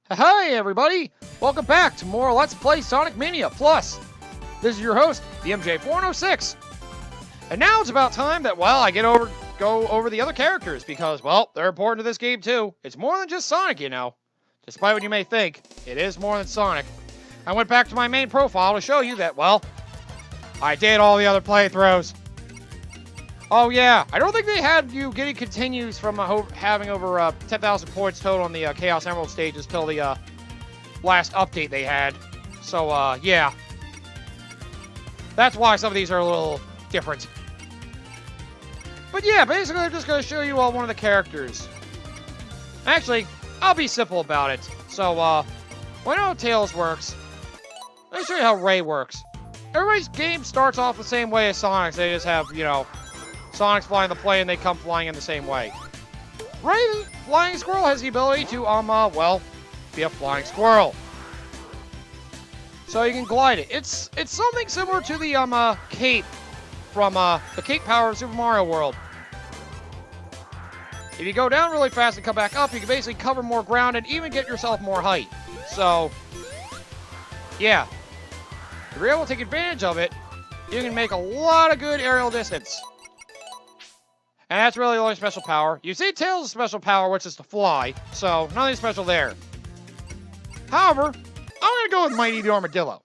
Hi everybody! Welcome back to more Let's Play Sonic Mania Plus. This is your host, the MJ406. And now it's about time that, I go over the other characters because, they're important to this game too. It's more than just Sonic, you know. Despite what you may think, it is more than Sonic. I went back to my main profile to show you that, I did all the other playthroughs. Oh yeah, I don't think they had you getting continues from having over 10,000 points total on the Chaos Emerald stages till the last update they had. So, yeah. That's why some of these are a little different. But yeah, basically I'm just going to show you one of the characters. Actually, I'll be simple about it. So, when how Tails works, let me show you how Ray works. Everybody's game starts off the same way as Sonic's. They just have, Sonic's flying the plane, they come flying in the same way. Ray, the Flying Squirrel, has the ability to, be a flying squirrel. So you can glide it. It's something similar to the, cape from, the cape power of Super Mario World. If you go down really fast and come back up, you can basically cover more ground and even get yourself more height. So, yeah. If you're able to take advantage of it, you can make a lot of good aerial distance. And that's really the only special power. You see Tails' special power, which is to fly, so nothing special there. However, I'm going to go with Mighty the Armadillo.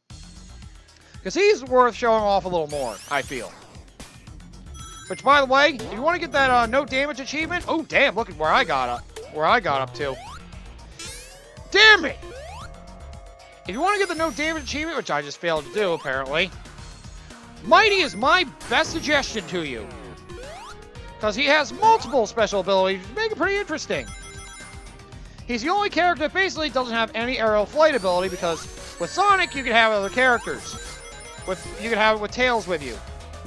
Because he's worth showing off a little more, I feel. Which, by the way, if you want to get that no damage achievement... Oh, damn, look at where I got up to. Damn it! If you want to get the no damage achievement, which I just failed to do, apparently, Mighty is my best suggestion to you. Because he has multiple special abilities, which make it pretty interesting. He's the only character that basically doesn't have any aerial flight ability, because with Sonic, you can have other characters. You can have it with Tails with you.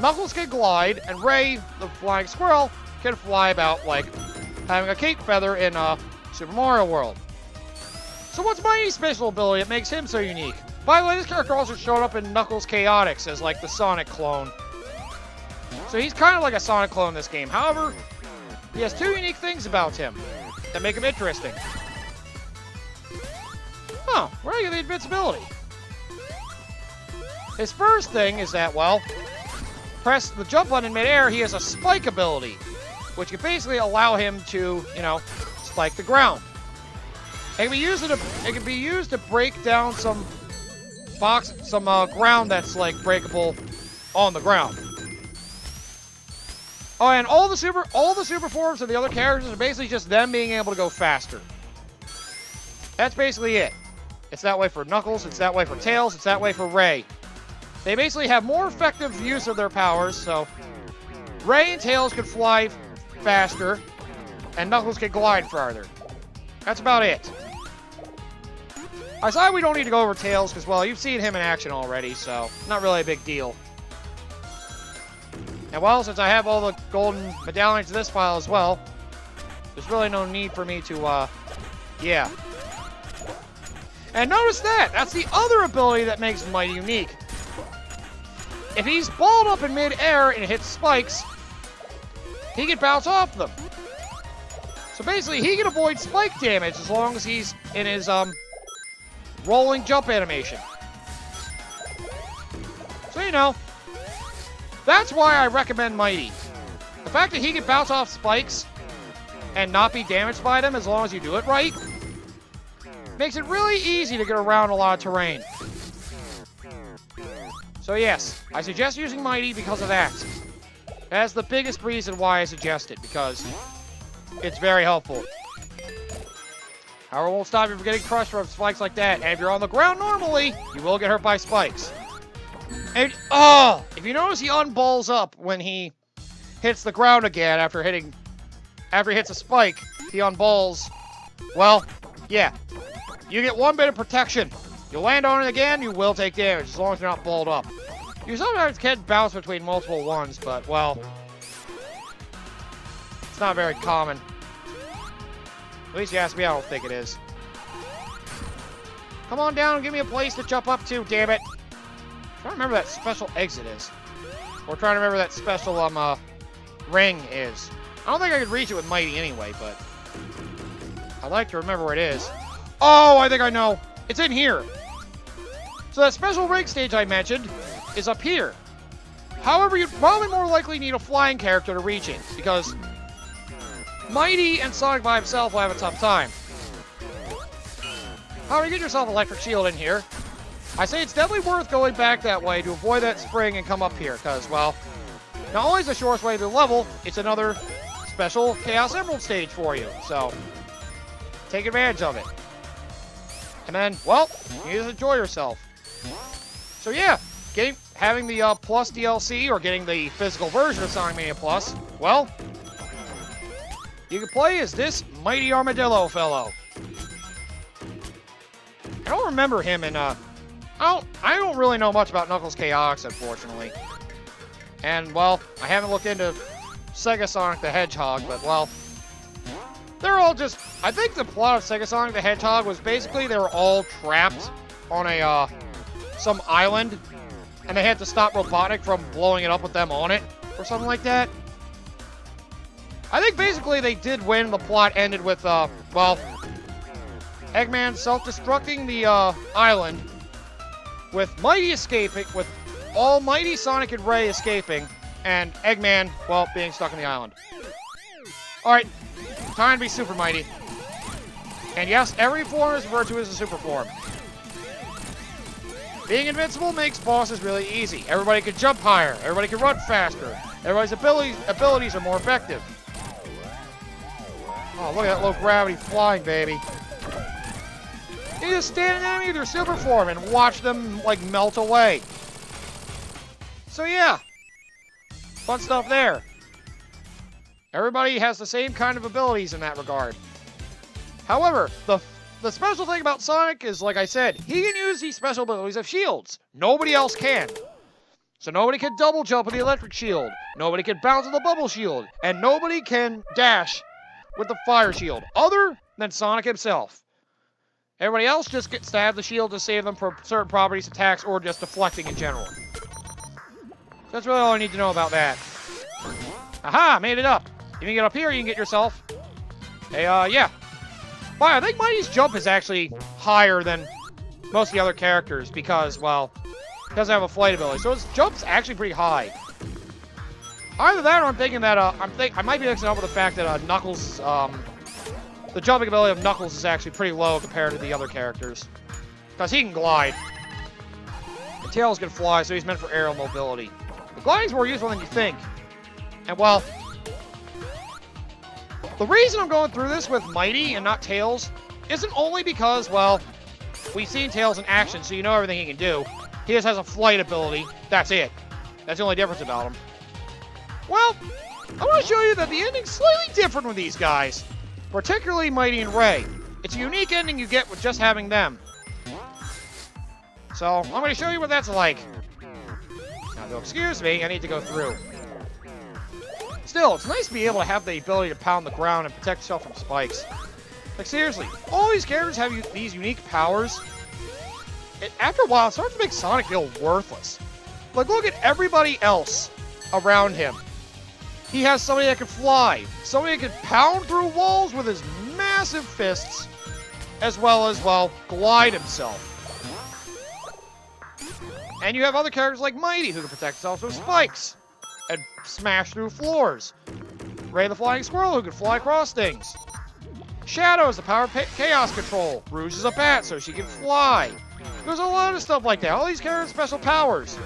Knuckles can glide, and Ray, the flying squirrel, can fly about like having a cape feather in Super Mario World. So what's Mighty's special ability that makes him so unique? By the way, this character also showed up in Knuckles Chaotix as like the Sonic clone. So he's kind of like a Sonic clone in this game. However, he has two unique things about him that make him interesting. Oh, where do you get the invincibility? His first thing is that, press the jump button in midair, he has a spike ability, which can basically allow him to, spike the ground. It can be used to break down some ground that's like breakable on the ground. Oh, and all the super forms of the other characters are basically just them being able to go faster. That's basically it. It's that way for Knuckles, it's that way for Tails, it's that way for Ray. They basically have more effective use of their powers, so Ray and Tails can fly faster, and Knuckles can glide farther. That's about it. I decided we don't need to go over Tails, because, you've seen him in action already, so not really a big deal. And, since I have all the golden medallions in this file as well, there's really no need for me to, yeah. And notice that! That's the other ability that makes Mighty unique. If he's balled up in mid-air and hits spikes, he can bounce off them. So basically, he can avoid spike damage as long as he's in his, rolling jump animation. So, that's why I recommend Mighty. The fact that he can bounce off spikes and not be damaged by them as long as you do it right makes it really easy to get around a lot of terrain. So yes, I suggest using Mighty because of that. That's the biggest reason why I suggest it, because it's very helpful. However, it won't stop you from getting crushed from spikes like that. And if you're on the ground normally, you will get hurt by spikes. And, if you notice he unballs up when he hits the ground again after he hits a spike, he unballs. Yeah. You get one bit of protection. You land on it again, you will take damage, as long as you're not balled up. You sometimes can bounce between multiple ones, but, it's not very common. At least you ask me, I don't think it is. Come on down and give me a place to jump up to, damn it. I'm trying to remember that special exit is. Or trying to remember that special, ring is. I don't think I could reach it with Mighty anyway, but I'd like to remember where it is. Oh, I think I know. It's in here. So that special rig stage I mentioned is up here. However, you'd probably more likely need a flying character to reach it, because Mighty and Sonic by himself will have a tough time. However, you get yourself an electric shield in here. I say it's definitely worth going back that way to avoid that spring and come up here, because, well, not only is the shortest way to the level, it's another special Chaos Emerald stage for you, so take advantage of it. And then, well, you just enjoy yourself. So yeah, having the Plus DLC, or getting the physical version of Sonic Mania Plus, well, you can play as this mighty armadillo fellow. I don't remember him in, I don't really know much about Knuckles Chaotix, unfortunately. And, well, I haven't looked into Sega Sonic the Hedgehog, but, well, they're all just... I think the plot of Sega Sonic the Hedgehog was basically they were all trapped on a, some island, and they had to stop Robotnik from blowing it up with them on it, or something like that. I think basically they did win. The plot ended with, well, Eggman self-destructing the, island, with Mighty escaping, with Almighty Sonic and Ray escaping, and Eggman, well, being stuck on the island. Alright, time to be Super Mighty. And yes, every form is referred to as a super form. Being invincible makes bosses really easy. Everybody can jump higher, everybody can run faster, everybody's abilities are more effective. Oh, look at that low gravity flying, baby. You just stand in enemy with your super form and watch them, like, melt away. So yeah, fun stuff there. Everybody has the same kind of abilities in that regard. However, the special thing about Sonic is, like I said, he can use these special abilities of shields. Nobody else can. So nobody can double jump with the electric shield. Nobody can bounce with the bubble shield. And nobody can dash with the fire shield, other than Sonic himself. Everybody else just gets to have the shield to save them from certain properties, attacks, or just deflecting in general. That's really all I need to know about that. Aha! Made it up. You can get up here, you can get yourself a, yeah. Wow, I think Mighty's jump is actually higher than most of the other characters because, well, he doesn't have a flight ability. So his jump's actually pretty high. Either that or I'm thinking that, I might be mixing up with the fact that, Knuckles, the jumping ability of Knuckles is actually pretty low compared to the other characters. Because he can glide. And Tails can fly, so he's meant for aerial mobility. The gliding's more useful than you think. And, well, the reason I'm going through this with Mighty and not Tails isn't only because, well, we've seen Tails in action, so you know everything he can do. He just has a flight ability. That's it. That's the only difference about him. Well, I want to show you that the ending's slightly different with these guys. Particularly Mighty and Ray. It's a unique ending you get with just having them. So, I'm going to show you what that's like. Now, though, excuse me, I need to go through. Still, it's nice to be able to have the ability to pound the ground and protect yourself from spikes. Like, seriously, all these characters have these unique powers. After a while, it starts to make Sonic feel worthless. Like, look at everybody else around him. He has somebody that can fly, somebody that can pound through walls with his massive fists, as well as, well, glide himself. And you have other characters like Mighty, who can protect himself from spikes and smash through floors. Ray the Flying Squirrel, who can fly across things. Shadow has the power of chaos control. Rouge is a bat, so she can fly. There's a lot of stuff like that. All these characters have special powers.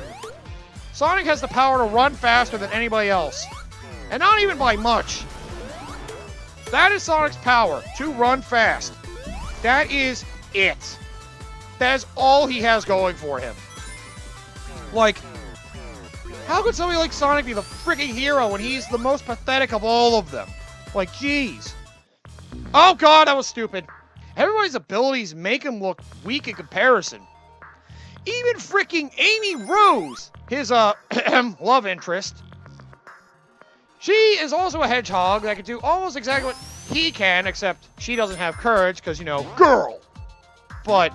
Sonic has the power to run faster than anybody else. And not even by much. That is Sonic's power, to run fast. That is it. That is all he has going for him. Like, how could somebody like Sonic be the freaking hero when he's the most pathetic of all of them? Like, jeez. Oh god, that was stupid. Everybody's abilities make him look weak in comparison. Even freaking Amy Rose, his, love interest. She is also a hedgehog that can do almost exactly what he can, except she doesn't have courage, because, you know, girl. But,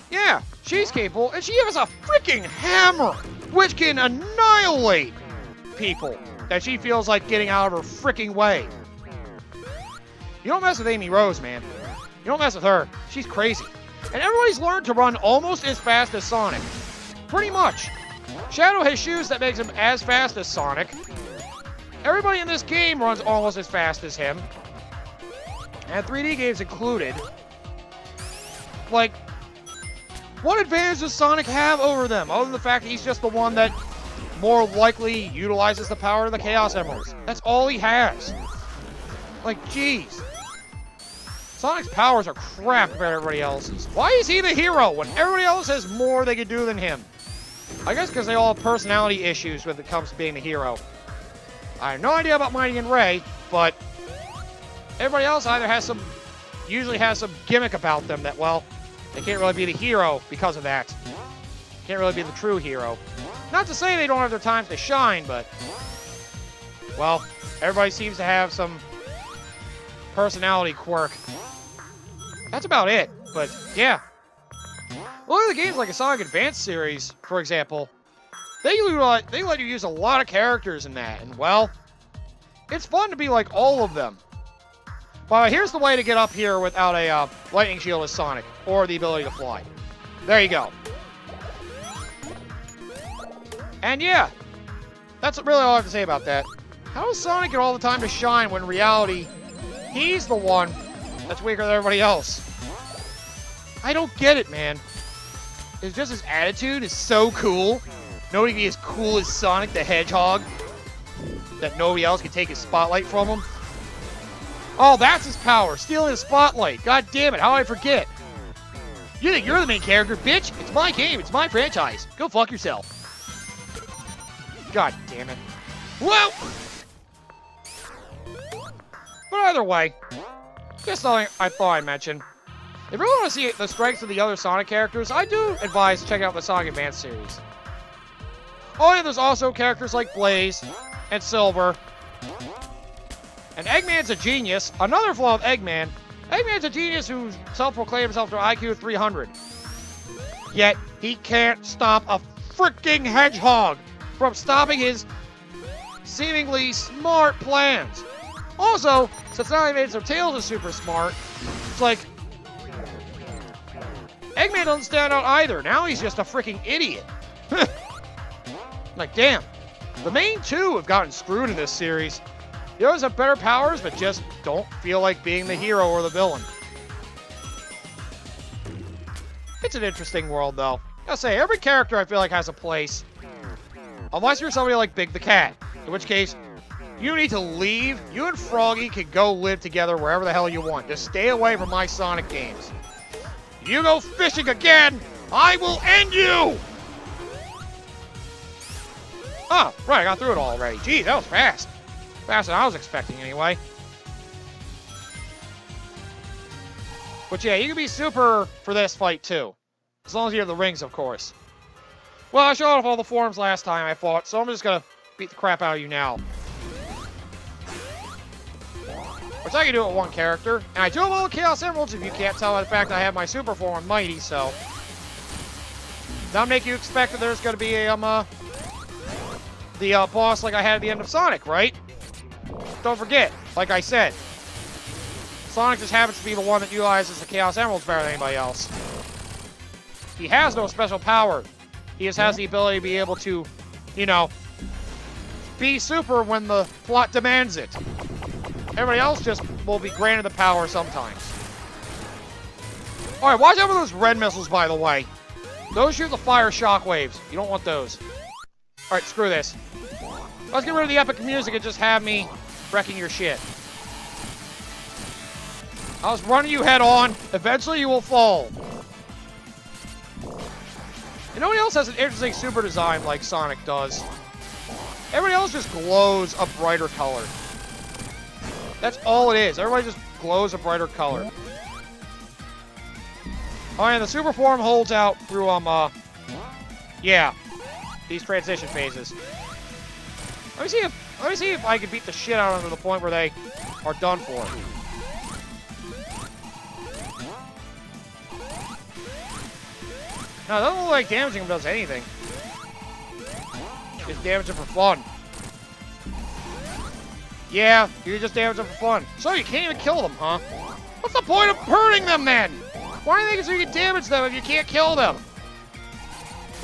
yeah, she's capable, and she has a freaking hammer, which can annihilate people that she feels like getting out of her freaking way. You don't mess with Amy Rose, man. You don't mess with her. She's crazy. And everybody's learned to run almost as fast as Sonic. Pretty much. Shadow has shoes that makes him as fast as Sonic. Everybody in this game runs almost as fast as him. And 3D games included. Like, what advantage does Sonic have over them, other than the fact that he's just the one that more likely utilizes the power of the Chaos Emeralds? That's all he has. Like, jeez. Sonic's powers are crap compared to everybody else's. Why is he the hero when everybody else has more they can do than him? I guess because they all have personality issues when it comes to being the hero. I have no idea about Mighty and Ray, but everybody else either usually has some gimmick about them that, well, they can't really be the hero because of that. Can't really be the true hero. Not to say they don't have their times to shine, but, well, everybody seems to have some personality quirk. That's about it, but yeah. Look at the games like a Sonic Advance series, for example. They let you use a lot of characters in that, and well, it's fun to be like all of them. But here's the way to get up here without a lightning shield as Sonic, or the ability to fly. There you go. And yeah, that's really all I have to say about that. How does Sonic get all the time to shine when in reality, he's the one that's weaker than everybody else? I don't get it, man. It's just his attitude is so cool. Nobody can be as cool as Sonic the Hedgehog. That nobody else can take his spotlight from him. Oh, that's his power. Stealing his spotlight. God damn it, how did I forget? You think you're the main character, bitch? It's my game. It's my franchise. Go fuck yourself. God damn it. Whoa! But either way, just something I thought I'd mention. If you really want to see the strengths of the other Sonic characters, I do advise checking out the Sonic Advance series. Oh yeah, there's also characters like Blaze and Silver. And Eggman's a genius. Another flaw of Eggman. Eggman's a genius who self-proclaimed himself to an IQ of 300. Yet, he can't stop a freaking hedgehog from stopping his seemingly smart plans. Also, since now they made so Tails is super smart, it's like, Eggman doesn't stand out either. Now he's just a freaking idiot. Like, damn. The main two have gotten screwed in this series. The others have better powers, but just don't feel like being the hero or the villain. It's an interesting world, though. I'll say, every character I feel like has a place. Unless you're somebody like Big the Cat. In which case, you need to leave. You and Froggy can go live together wherever the hell you want. Just stay away from my Sonic games. If you go fishing again, I will end you! Oh, right, I got through it all already. Gee, that was fast. Faster than I was expecting, anyway. But yeah, you can be super for this fight, too. As long as you have the rings, of course. Well, I showed off all the forms last time I fought, so I'm just gonna beat the crap out of you now. Which I can do it with one character. And I do have all the Chaos Emeralds, if you can't tell by the fact that I have my super form on Mighty, so... That'll make you expect that there's gonna be a, the boss like I had at the end of Sonic, right? Don't forget, like I said, Sonic just happens to be the one that utilizes the Chaos Emeralds better than anybody else. He has no special power. He just has the ability to be able to, you know, be super when the plot demands it. Everybody else just will be granted the power sometimes. Alright, watch out for those red missiles, by the way. Those shoot the fire shockwaves. You don't want those. Alright, screw this. Let's get rid of the epic music and just have me wrecking your shit. I was running you head on. Eventually you will fall. And nobody else has an interesting super design like Sonic does. Everybody else just glows a brighter color. That's all it is. Everybody just glows a brighter color. Oh, and the super form holds out through, yeah, these transition phases. Let me see if I can beat the shit out of them to the point where they are done for. No, it doesn't look like damaging them does anything. Just damage them for fun. Yeah, you just damage them for fun. So you can't even kill them, huh? What's the point of hurting them then? Why do you think it's so you can damage them if you can't kill them?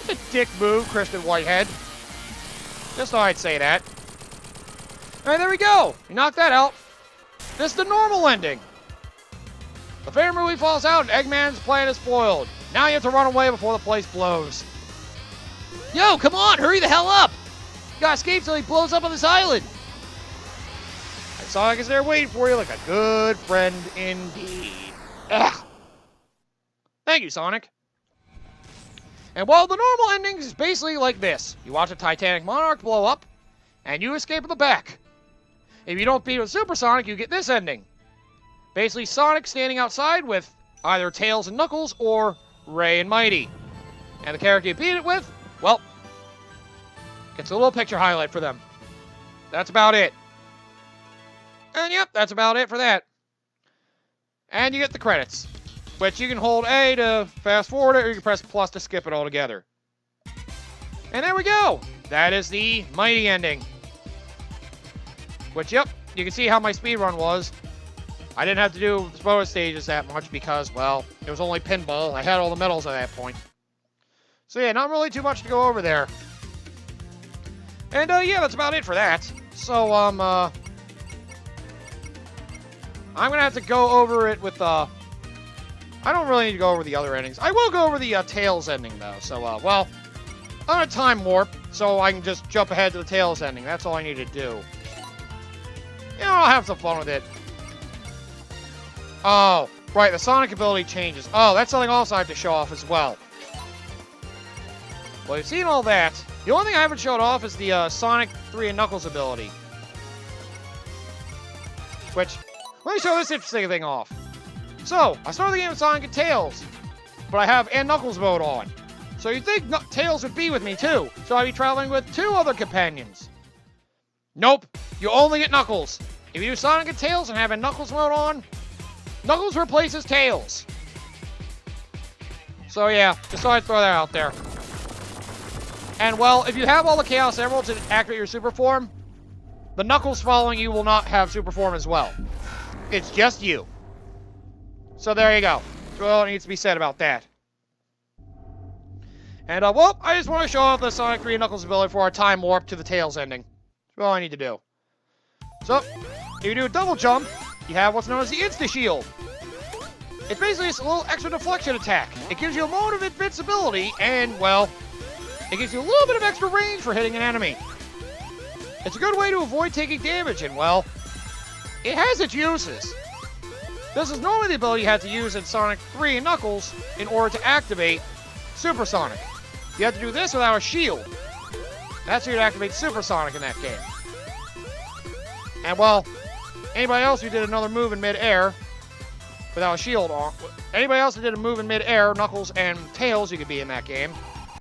That's a dick move, Christian Whitehead. Just thought I'd say that. Alright, there we go. You knocked that out. This is the normal ending. The favorite movie falls out and Eggman's plan is spoiled. Now you have to run away before the place blows. Yo, come on, hurry the hell up! You gotta escape till he blows up on this island. And Sonic is there waiting for you like a good friend indeed. Ugh. Thank you, Sonic. And well, the normal ending is basically like this. You watch a Titanic Monarch blow up, and you escape in the back. If you don't beat it with Super Sonic, you get this ending. Basically, Sonic standing outside with either Tails and Knuckles or Ray and Mighty. And the character you beat it with, well, gets a little picture highlight for them. That's about it. And yep, that's about it for that. And you get the credits, which you can hold A to fast forward it, or you can press plus to skip it altogether. And there we go. That is the Mighty ending. Which, yep, you can see how my speedrun was. I didn't have to do the bonus stages that much because, well, it was only pinball. I had all the medals at that point. So yeah, not really too much to go over there. And yeah, that's about it for that. So, I'm gonna have to go over it with, I don't really need to go over the other endings. I will go over the Tails ending, though. So, well, I'm gonna time warp, so I can just jump ahead to the Tails ending. That's all I need to do. You know, I'll have some fun with it. Oh, right, the Sonic ability changes. Oh, that's something else I have to show off as well. Well, you've seen all that. The only thing I haven't showed off is the Sonic 3 and Knuckles ability. Which, let me show this interesting thing off. So, I started the game with Sonic and Tails, but I have and Knuckles mode on. So you'd think Tails would be with me too, so I'd be traveling with 2 other companions. Nope, you only get Knuckles. If you do Sonic and Tails and have a Knuckles mode on, Knuckles replaces Tails. So yeah, just thought I'd throw that out there. And well, if you have all the Chaos Emeralds and activate your Super Form, the Knuckles following you will not have Super Form as well. It's just you. So there you go. That's all that needs to be said about that. And well, I just want to show off the Sonic 3 and Knuckles ability for our time warp to the Tails ending. That's all I need to do. So, if you do a double jump, you have what's known as the Insta-Shield. It's basically just a little extra deflection attack. It gives you a mode of invincibility, and, well, it gives you a little bit of extra range for hitting an enemy. It's a good way to avoid taking damage, and, well, it has its uses. This is normally the ability you have to use in Sonic 3 and Knuckles in order to activate Super Sonic. You have to do this without a shield. That's how you'd activate Super Sonic in that game. And, well, anybody else who did another move in mid-air without a shield on, anybody else who did a move in mid-air, Knuckles and Tails, you could be in that game,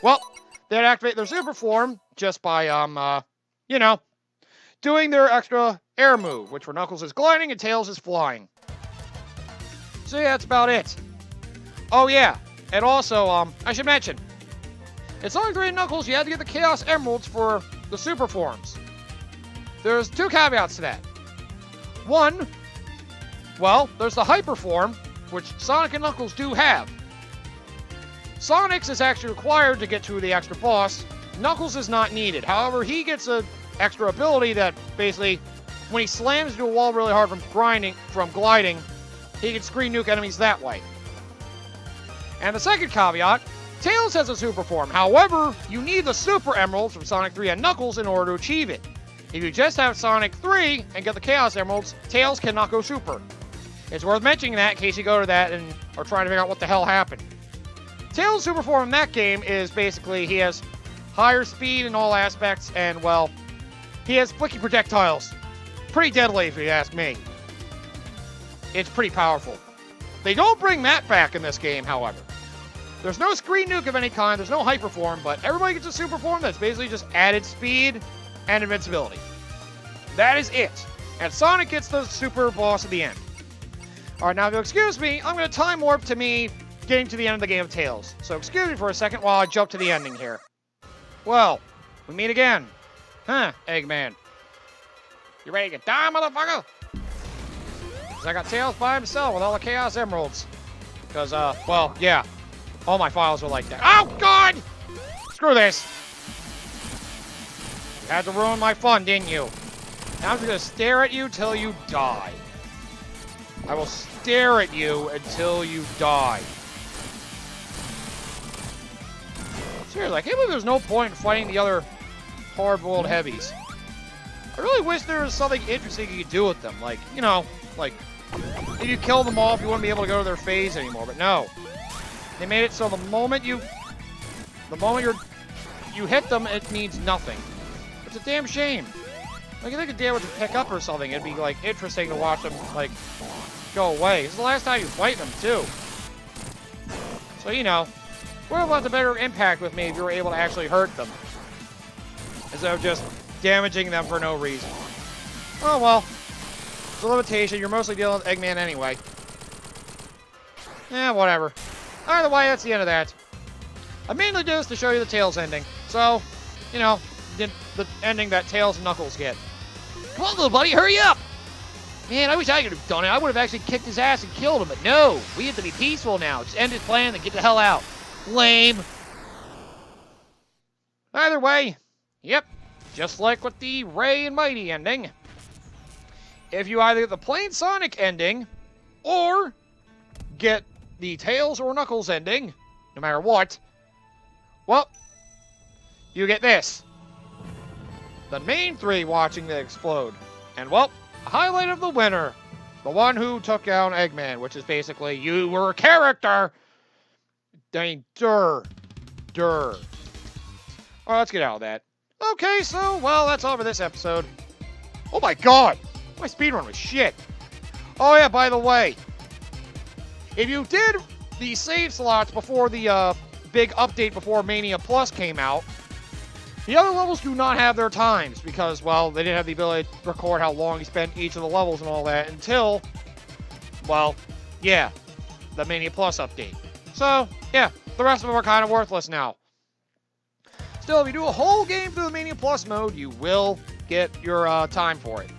well, they'd activate their Super Form just by, you know, doing their extra air move, which for Knuckles is gliding and Tails is flying. So yeah, that's about it. Oh yeah, and also, I should mention, in Sonic 3 and Knuckles, you had to get the Chaos Emeralds for the Super Forms. There's 2 caveats to that. One, well, there's the Hyper Form, which Sonic and Knuckles do have. Sonic's is actually required to get to the extra boss. Knuckles is not needed. However, he gets an extra ability that basically, when he slams into a wall really hard from gliding, he can screen nuke enemies that way. And the second caveat, Tails has a Super Form. However, you need the Super Emeralds from Sonic 3 and Knuckles in order to achieve it. If you just have Sonic 3 and get the Chaos Emeralds, Tails cannot go Super. It's worth mentioning that in case you go to that and are trying to figure out what the hell happened. Tails' Super Form in that game is basically he has higher speed in all aspects, and, well, he has flicky projectiles. Pretty deadly, if you ask me. It's pretty powerful. They don't bring that back in this game, however. There's no screen nuke of any kind, there's no Hyper Form, but everybody gets a Super Form that's basically just added speed and invincibility. That is it. And Sonic gets the super boss at the end. Alright, now if you'll excuse me, I'm going to time warp to me getting to the end of the game of Tails. So excuse me for a second while I jump to the ending here. Well, we meet again. Huh, Eggman. You ready to die, motherfucker? Because I got Tails by himself with all the Chaos Emeralds. Because, well, yeah. All my files are like that. Oh, God! Screw this. You had to ruin my fun, didn't you? Now I'm just going to stare at you till you die. I will stare at you until you die. Seriously, I can't believe there's no point in fighting the other hard-boiled heavies. I really wish there was something interesting you could do with them. Like, you know, like, if you kill them all, if you wouldn't be able to go to their phase anymore. But no. They made it so the moment you hit them, it means nothing. It's a damn shame. Like, if they could deal with the pick up or something, it'd be, like, interesting to watch them, like, go away. This is the last time you fight them, too. So, you know, would have left a better impact with me if you were able to actually hurt them. Instead of just damaging them for no reason. Oh, well. It's a limitation. You're mostly dealing with Eggman anyway. Eh, whatever. Either way, that's the end of that. I mainly do this to show you the Tails ending. So, you know, the ending that Tails and Knuckles get. Come on, little buddy, hurry up! Man, I wish I could have done it. I would have actually kicked his ass and killed him, but no! We have to be peaceful now. Just end his plan and get the hell out. Lame. Either way, yep, just like with the Ray and Mighty ending. If you either get the plain Sonic ending, or get the Tails or Knuckles ending, no matter what, well, you get this. The main three watching the explode. And, well, a highlight of the winner. The one who took down Eggman, which is basically, you were a character. Dang, Alright, let's get out of that. Okay, so, well, that's all for this episode. Oh my god! My speedrun was shit. Oh yeah, by the way, if you did the save slots before the big update before Mania Plus came out, the other levels do not have their times because, well, they didn't have the ability to record how long you spent each of the levels and all that until, well, yeah, the Mania Plus update. So, yeah, the rest of them are kind of worthless now. Still, if you do a whole game through the Mania Plus mode, you will get your time for it.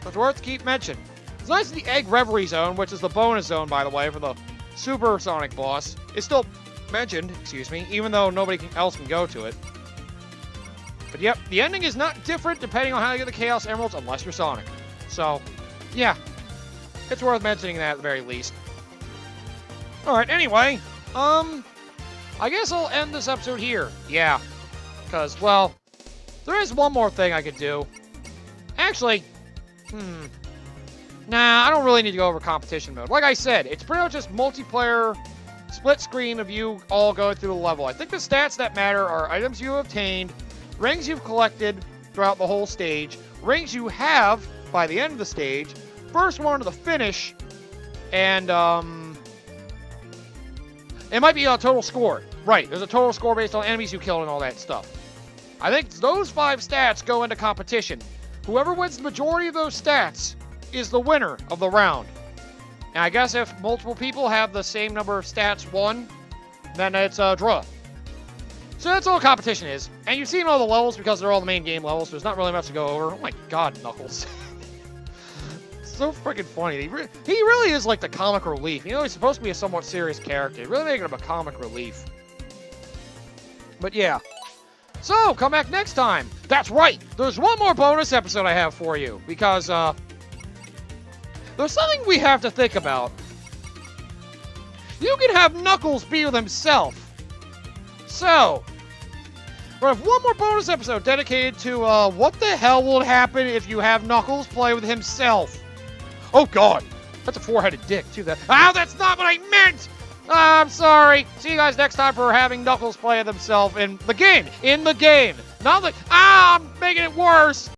So it's worth to keep mentioning. It's nice that the Egg Reverie Zone, which is the bonus zone, by the way, for the Super Sonic boss, is still mentioned, excuse me, even though nobody else can go to it. But yep, the ending is not different depending on how you get the Chaos Emeralds, unless you're Sonic. So, yeah, it's worth mentioning that at the very least. Alright, anyway, I guess I'll end this episode here. Yeah, because, well, there is one more thing I could do. Actually, nah, I don't really need to go over competition mode. Like I said, it's pretty much just multiplayer, split screen of you all going through the level. I think the stats that matter are items you have obtained, rings you've collected throughout the whole stage, rings you have by the end of the stage, first one to the finish, and, it might be a total score. Right, there's a total score based on enemies you killed and all that stuff. I think those 5 stats go into competition. Whoever wins the majority of those stats is the winner of the round. And I guess if multiple people have the same number of stats won, then it's a draw. So that's all competition is. And you've seen all the levels because they're all the main game levels, so there's not really much to go over. Oh my god, Knuckles. So freaking funny. He really is like the comic relief. You know, he's supposed to be a somewhat serious character. Really making him a comic relief. But yeah. So, come back next time. That's right. There's one more bonus episode I have for you. Because, there's something we have to think about. You can have Knuckles be with himself. So, we have one more bonus episode dedicated to, what the hell will happen if you have Knuckles play with himself? Oh, God. That's a 4-headed dick, too. That's not what I meant! I'm sorry. See you guys next time for having Knuckles play with himself in the game. In the game. Not like, I'm making it worse.